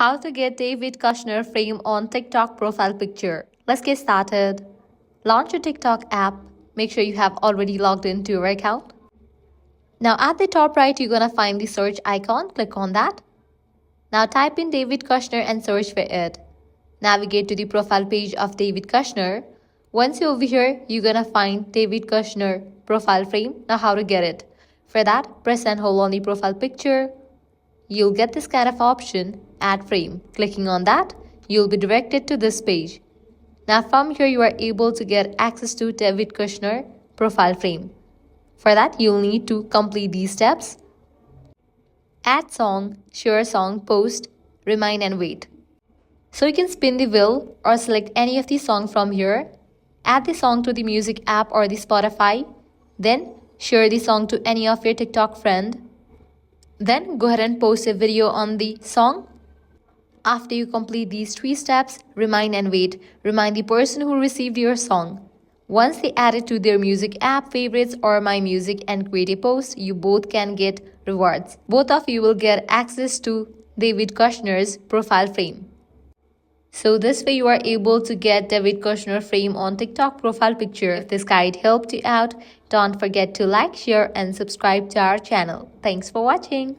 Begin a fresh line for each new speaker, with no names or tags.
How to get David Kushner frame on TikTok profile picture. Let's get started. Launch your TikTok app. Make sure you have already logged into your account. Now at the top right, you're gonna find the search icon. Click on that. Now type in David Kushner and search for it. Navigate to the profile page of David Kushner. Once you're over here, you're gonna find David Kushner profile frame. Now how to get it? For that, press and hold on the profile picture. You'll get this kind of option, add frame. Clicking on that, you'll be directed to this page. Now from here, you are able to get access to David Kushner profile frame. For that, you'll need to complete these steps. Add song, share song, post, remind and wait. So you can spin the wheel or select any of the song from here. Add the song to the music app or the Spotify. Then share the song to any of your TikTok friend. Then go ahead and post a video on the song. After you complete these 3 steps, remind and wait. Remind the person who received your song. Once they add it to their music app, favorites or my music and create a post, you both can get rewards. Both of you will get access to David Kushner's profile frame. So this way you are able to get David Kushner frame on TikTok profile picture. If this guide helped you out, don't forget to like, share and subscribe to our channel. Thanks for watching.